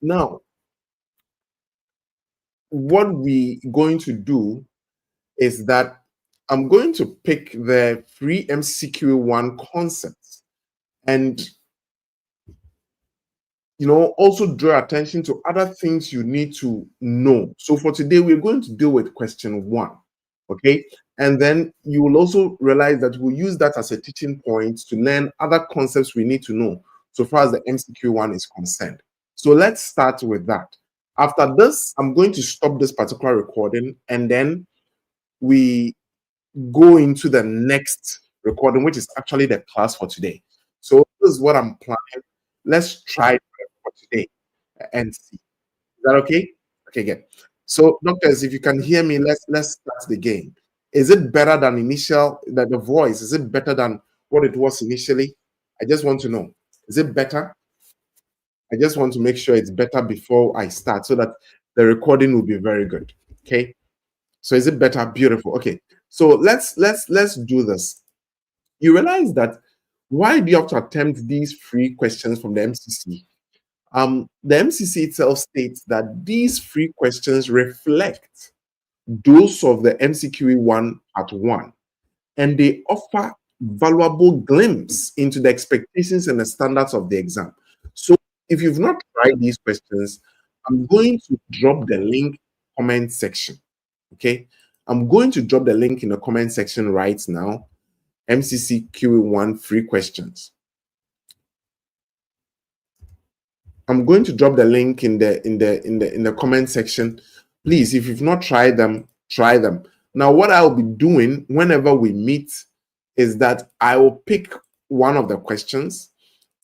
Now, what we going to do is that I'm going to pick the free MCQ1 concepts and also draw attention to other things you need to know. So for today, we're going to deal with question 1, okay? And then you will also realize that we'll use that as a teaching point to learn other concepts we need to know so far as the MCQ1 is concerned. So let's start with that. After this, I'm going to stop this particular recording and then we go into the next recording, which is actually the class for today. So this is what I'm planning. Let's try it for today and see. Is that okay? Okay, good. So, doctors, if you can hear me, let's start the game. Is it better than the voice? Is it better than what it was initially? I just want to know. Is it better? I just want to make sure it's better before I start so that the recording will be very good. Okay. So is it better? Beautiful. Okay. So let's do this. You realize that why do you have to attempt these free questions from the MCC? The MCC itself states that these free questions reflect those of the MCQ1 at 1, and they offer valuable glimpse into the expectations and the standards of the exam. So if you've not tried these questions, I'm going to drop the link comment section. Okay, I'm going to drop the link in the comment section right now. MCC Q1 free questions. I'm going to drop the link in the comment section. Please, if you've not tried them, try them. Now, what I'll be doing whenever we meet is that I will pick one of the questions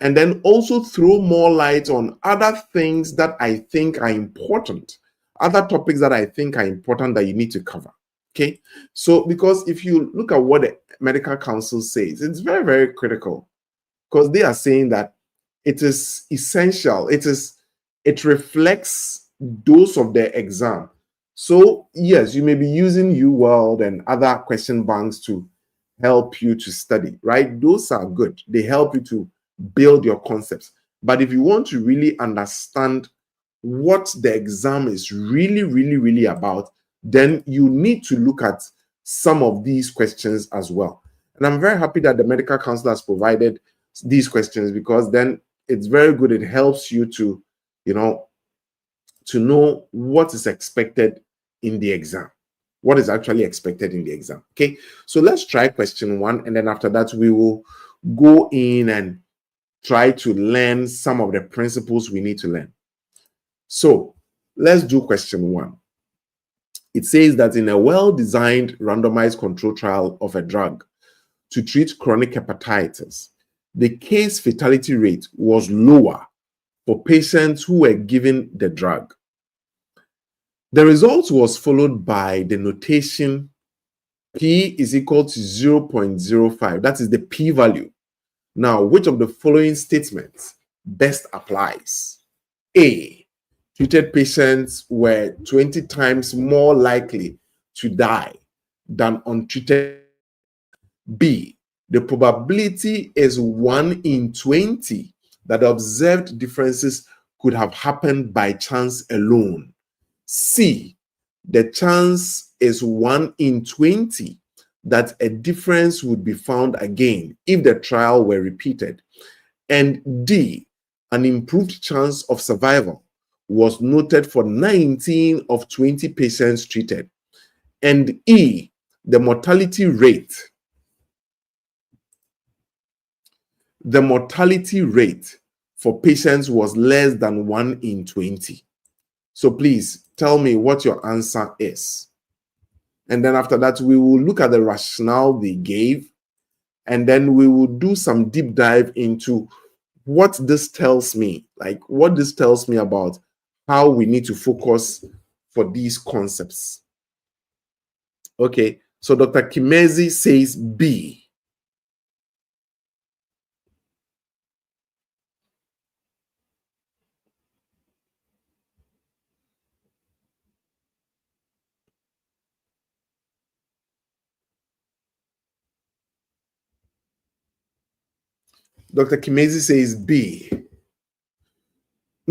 and then also throw more light on other things that I think are important, other topics that I think are important that you need to cover. Okay, so because if you look at what the medical council says, it's very, very critical because they are saying that it is essential. It reflects those of the exam. So yes, you may be using UWorld and other question banks to help you to study, right? Those are good. They help you to build your concepts. But if you want to really understand what the exam is really, really, really about, then you need to look at some of these questions as well. And I'm very happy that the medical council has provided these questions because then it's very good. It helps you to, to know what is expected in the exam, what is actually expected in the exam. Okay, so let's try question 1, and then after that we will go in and try to learn some of the principles we need to learn. So let's do question 1. It says that in a well-designed randomized control trial of a drug to treat chronic hepatitis, the case fatality rate was lower for patients who were given the drug. The result was followed by the notation P is equal to 0.05. That is the P value. Now, which of the following statements best applies? A, treated patients were 20 times more likely to die than untreated. B, the probability is 1 in 20 that observed differences could have happened by chance alone. C, the chance is 1 in 20 that a difference would be found again if the trial were repeated. And D, an improved chance of survival was noted for 19 of 20 patients treated. And E, the mortality rate for patients was less than 1 in 20. So please tell me what your answer is. And then after that, we will look at the rationale they gave, and then we will do some deep dive into what this tells me, like what this tells me about how we need to focus for these concepts. Okay, so Dr. Kimezi says B. Dr. Kimezi says B.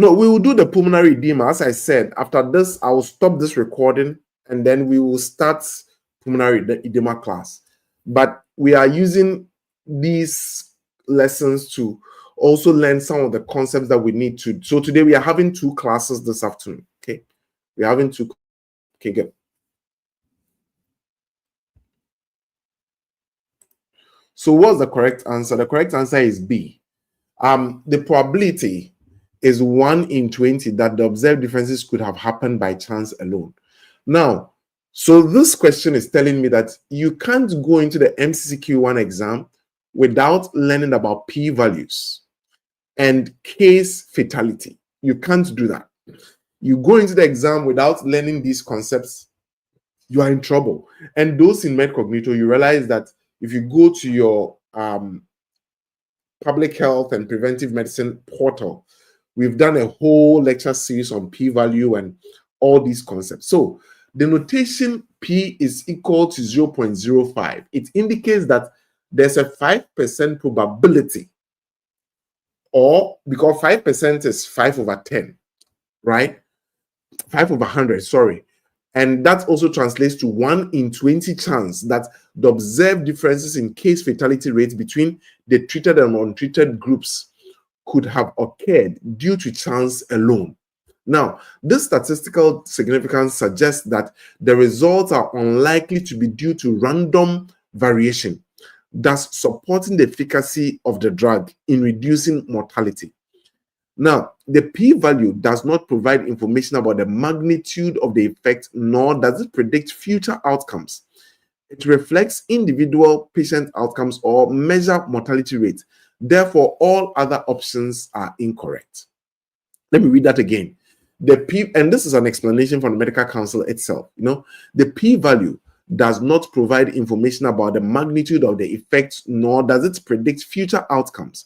No, we will do the pulmonary edema. As I said, after this, I will stop this recording and then we will start pulmonary edema class. But we are using these lessons to also learn some of the concepts that we need to. So today we are having 2 classes this afternoon. Okay, we're having 2. Okay, good. So what's the correct answer? The correct answer is B. The probability is 1 in 20 that the observed differences could have happened by chance alone. Now, so this question is telling me that you can't go into the MCQ1 exam without learning about p-values and case fatality. You can't do that. You go into the exam without learning these concepts, you are in trouble. And those in MedCognito, you realize that if you go to your public health and preventive medicine portal, we've done a whole lecture series on p-value and all these concepts. So the notation p is equal to 0.05. It indicates that there's a 5% probability, or because 5% is 5 over 10, right? 5 over 100, sorry. And that also translates to 1 in 20 chance that the observed differences in case fatality rates between the treated and untreated groups could have occurred due to chance alone. Now, this statistical significance suggests that the results are unlikely to be due to random variation, thus supporting the efficacy of the drug in reducing mortality. Now, the p-value does not provide information about the magnitude of the effect, nor does it predict future outcomes. It reflects individual patient outcomes or measure mortality rates. Therefore, all other options are incorrect. Let me read that again. And this is an explanation from the Medical Council itself. The p-value does not provide information about the magnitude of the effect, nor does it predict future outcomes,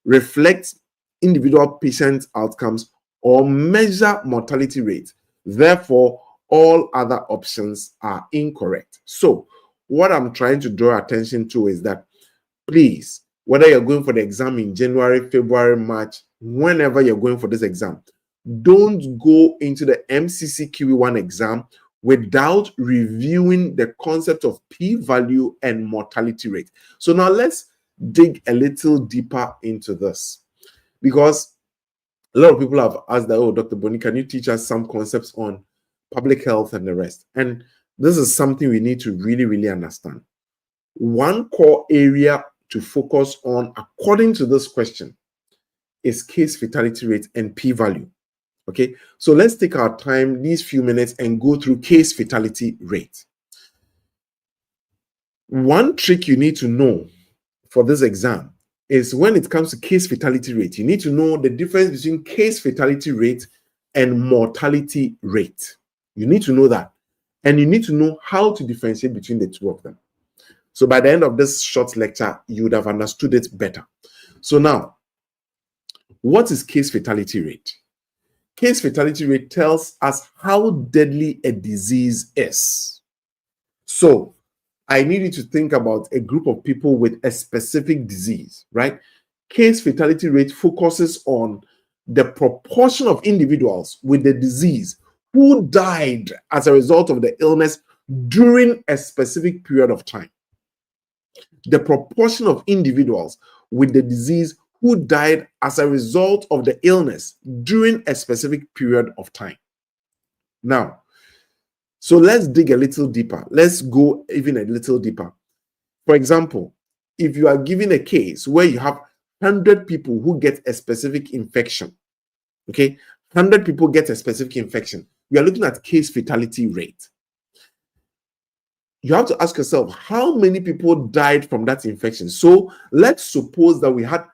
reflect individual patient outcomes, or measure mortality rate. Therefore, all other options are incorrect. So, what I'm trying to draw attention to is that, please, whether you're going for the exam in January, February, March, whenever you're going for this exam, don't go into the MCCQE1 exam without reviewing the concept of p-value and mortality rate. So now let's dig a little deeper into this, because a lot of people have asked that, oh, Dr. Boni, can you teach us some concepts on public health and the rest? And this is something we need to really, really understand. One core area to focus on, according to this question, is case fatality rate and p-value. Okay, so let's take our time, these few minutes, and go through case fatality rate. One trick you need to know for this exam is when it comes to case fatality rate, you need to know the difference between case fatality rate and mortality rate. You need to know that. And you need to know how to differentiate between the two of them. So by the end of this short lecture, you would have understood it better. So now, what is case fatality rate? Case fatality rate tells us how deadly a disease is. So I need you to think about a group of people with a specific disease, right? Case fatality rate focuses on the proportion of individuals with the disease who died as a result of the illness during a specific period of time. The proportion of individuals with the disease who died as a result of the illness during a specific period of time. Now, so let's dig a little deeper. Let's go even a little deeper. For example, if you are given a case where you have 100 people who get a specific infection, okay, 100 people get a specific infection, we are looking at case fatality rate. You have to ask yourself, how many people died from that infection? So let's suppose that we had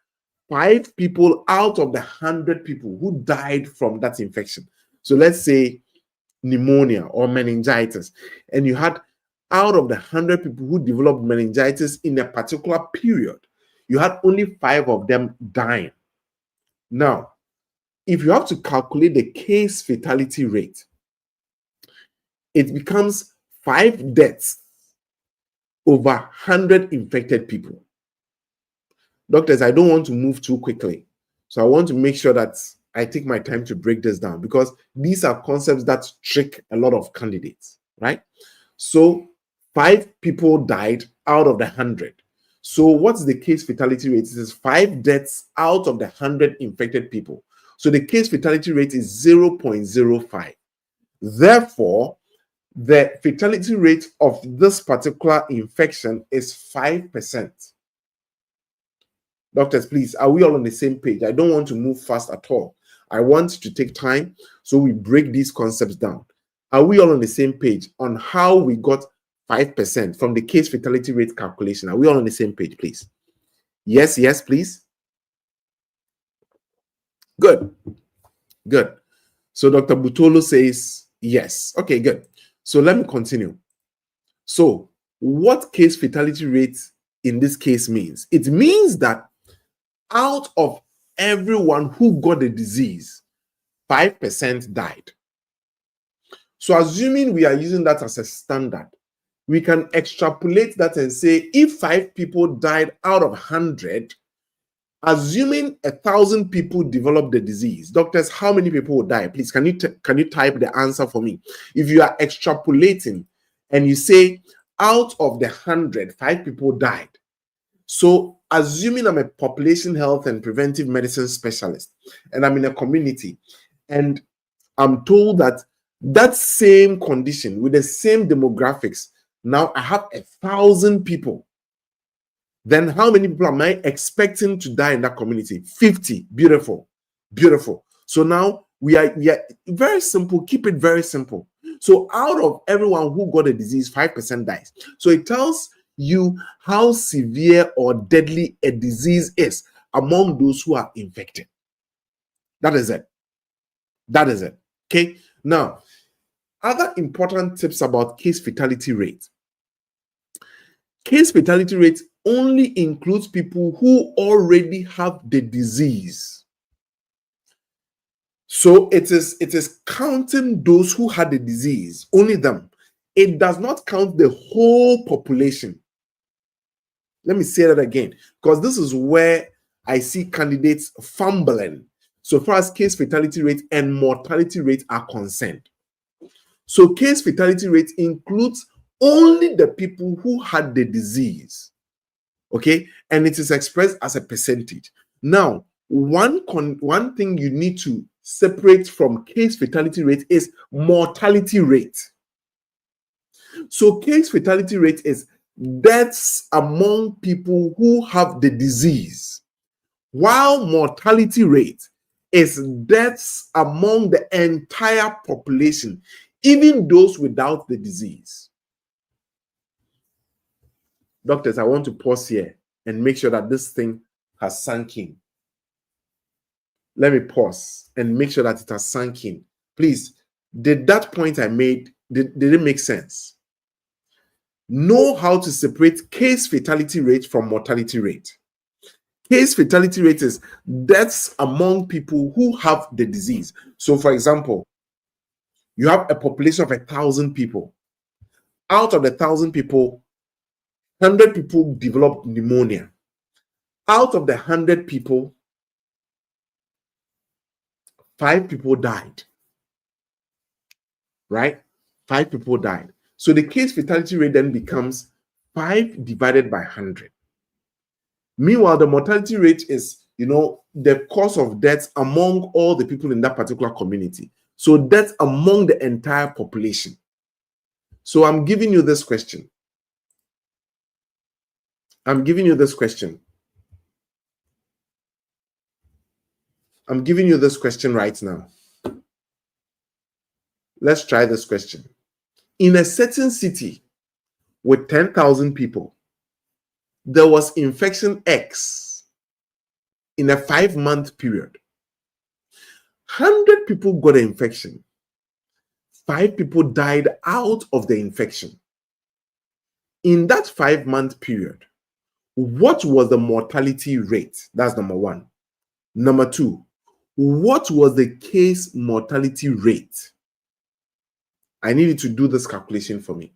5 people out of the 100 people who died from that infection. So let's say pneumonia or meningitis, and you had out of the 100 people who developed meningitis in a particular period, you had only 5 of them dying. Now, if you have to calculate the case fatality rate, it becomes 5 deaths over 100 infected people. Doctors, I don't want to move too quickly. So I want to make sure that I take my time to break this down because these are concepts that trick a lot of candidates, right? So 5 people died out of the 100. So what's the case fatality rate? It is 5 deaths out of the 100 infected people. So the case fatality rate is 0.05. Therefore, the fatality rate of this particular infection is 5%. Doctors, please, are we all on the same page? I don't want to move fast at all. I want to take time so we break these concepts down. Are we all on the same page on how we got 5% from the case fatality rate calculation? Are we all on the same page, please? Yes, yes, please. Good, good. So Dr. Butolo says yes. Okay, good. So let me continue. So what case fatality rate in this case means? It means that out of everyone who got the disease, 5% died. So assuming we are using that as a standard, we can extrapolate that and say if 5 people died out of 100, assuming 1,000 people develop the disease, doctors, how many people will die? Please, can you type the answer for me? If you are extrapolating and you say out of the 100, 5 people died. So assuming I'm a population health and preventive medicine specialist and I'm in a community and I'm told that that same condition with the same demographics, now I have 1,000 people, then how many people am I expecting to die in that community? 50. Beautiful, beautiful. So now we are very simple. Keep it very simple. So out of everyone who got a disease, 5% dies. So it tells you how severe or deadly a disease is among those who are infected. That is it. That is it. Okay. Now, other important tips about case fatality rate. Case fatality rate only includes people who already have the disease. So it is counting those who had the disease, only them. It does not count the whole population. Let me say that again, because this is where I see candidates fumbling so far as case fatality rate and mortality rate are concerned. So case fatality rate includes only the people who had the disease, okay? And it is expressed as a percentage. Now, one thing you need to separate from case fatality rate is mortality rate. So case fatality rate is deaths among people who have the disease, while mortality rate is deaths among the entire population, even those without the disease. Doctors, I want to pause here and make sure that this thing has sunk in. Let me pause and make sure that it has sunk in. Please, did that point I made, did it make sense? Know how to separate case fatality rate from mortality rate. Case fatality rate is deaths among people who have the disease. So, for example, you have a population of 1,000 people. Out of the 1,000 people, 100 people developed pneumonia. Out of the 100 people, 5 people died. Right? 5 people died. So the case fatality rate then becomes 5 divided by 100. Meanwhile, the mortality rate is, the cause of death among all the people in that particular community. So death among the entire population. So I'm giving you this question. I'm giving you this question right now. Let's try this question. In a certain city with 10,000 people, there was infection X in a 5-month period. 100 people got an infection. 5 people died out of the infection. In that 5-month period, what was the mortality rate? That's number one. Number two, what was the case mortality rate? I need you to do this calculation for me.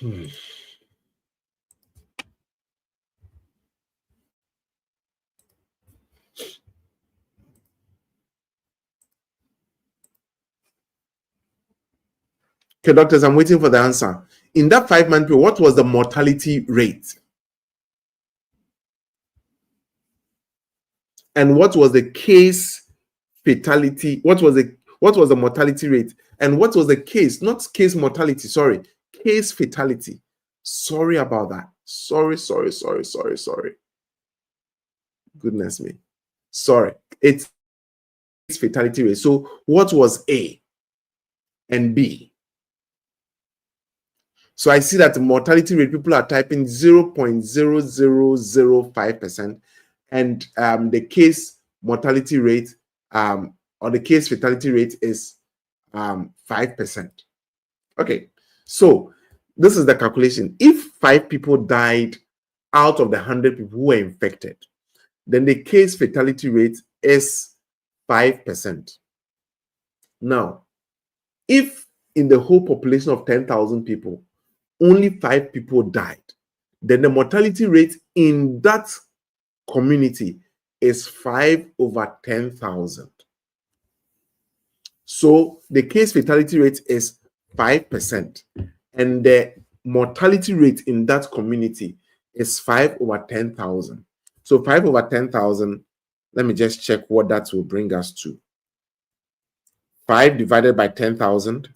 Okay, doctors, I'm waiting for the answer. In that 5-month period, what was the mortality rate? And what was the case fatality? What was the mortality rate? And what was the case, not case mortality, sorry, case fatality. Sorry about that. Sorry. Goodness me. Sorry. It's fatality rate. So what was A and B? So I see that the mortality rate, people are typing 0.0005%, and the case mortality rate or the case fatality rate is 5%. Okay, so this is the calculation. If 5 people died out of the 100 people who were infected, then the case fatality rate is 5%. Now, if in the whole population of 10,000 people, only 5 people died, then the mortality rate in that community is 5/10,000. So the case fatality rate is 5%, and the mortality rate in that community is 5/10,000. So 5/10,000, let me just check what that will bring us to. 5 divided by 10,000,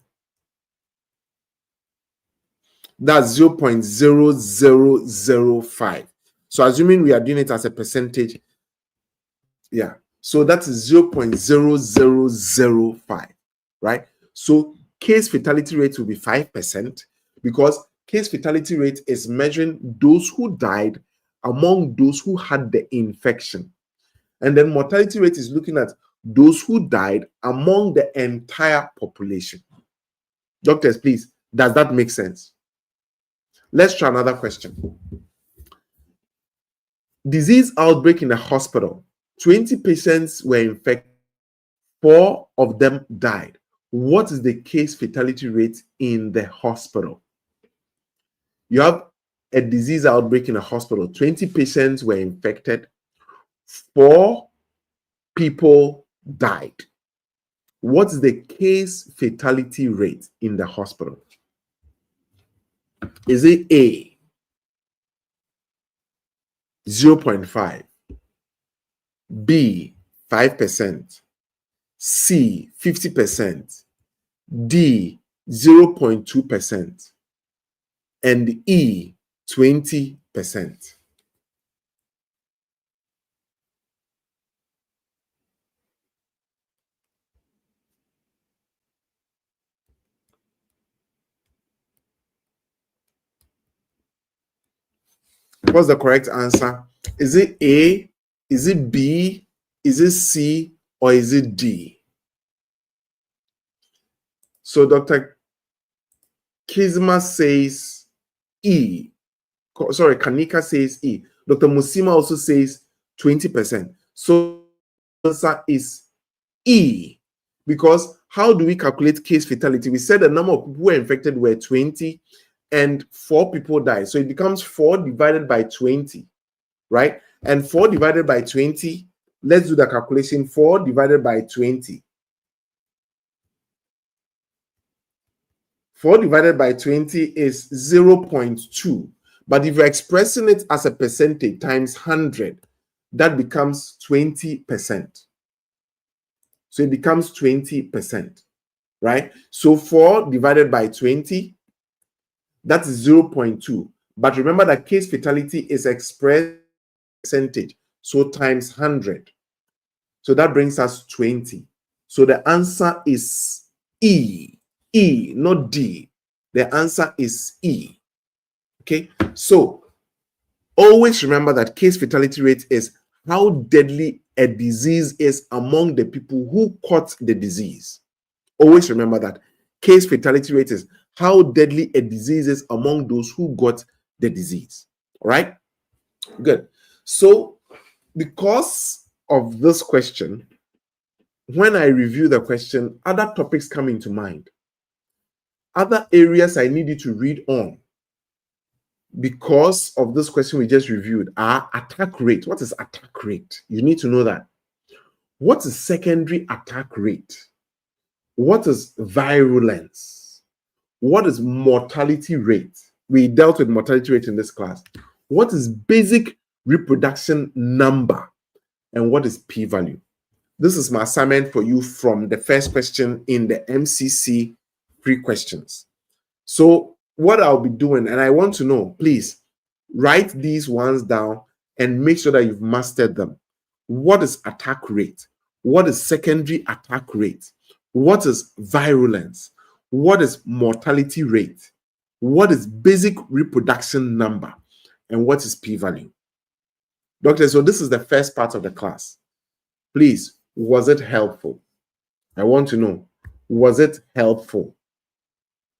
that's 0.0005. So assuming we are doing it as a percentage, yeah, so that is 0.0005, right? So case fatality rate will be 5%, because case fatality rate is measuring those who died among those who had the infection. And then mortality rate is looking at those who died among the entire population. Doctors, please, does that make sense? Let's try another question. Disease outbreak in a hospital. 20 patients were infected. 4 of them died. What is the case fatality rate in the hospital? You have a disease outbreak in a hospital. 20 patients were infected. 4 people died. What's the case fatality rate in the hospital? Is it A, 0.5, B, 5%, C, 50%, D, 0.2%, and E, 20%? What's the correct answer? Is it A? Is it B? Is it C? Or is it D? So Dr. Kizma says E. Sorry, Kanika says E. Dr. Musima also says 20%. So the answer is E. Because how do we calculate case fatality? We said the number of people who were infected were 20 and 4 people died. So it becomes 4 divided by 20, right? And 4 divided by 20, let's do the calculation. 4 divided by 20. 4 divided by 20 is 0.2. But if you're expressing it as a percentage times 100, that becomes 20%. So it becomes 20%, right? So 4 divided by 20, that is 0.2. But remember that case fatality is expressed percentage, so times 100. So that brings us 20. So the answer is E. E, not D. The answer is E. Okay, so always remember that case fatality rate is how deadly a disease is among the people who caught the disease. Always remember that case fatality rate is how deadly a disease is among those who got the disease. All right, good. So because of this question, when I review the question, other topics come into mind. Other areas I need you to read on because of this question we just reviewed, are attack rate. What is attack rate? You need to know that. What is secondary attack rate? What is virulence? What is mortality rate? We dealt with mortality rate in this class. What is basic reproduction number? And what is p-value? This is my assignment for you from the first question in the MCC pre-questions. So what I'll be doing, and I want to know, please write these ones down and make sure that you've mastered them. What is attack rate? What is secondary attack rate? What is virulence? What is mortality rate? What is basic reproduction number? And what is p-value? Doctor, so this is the first part of the class. Please, was it helpful? I want to know, was it helpful?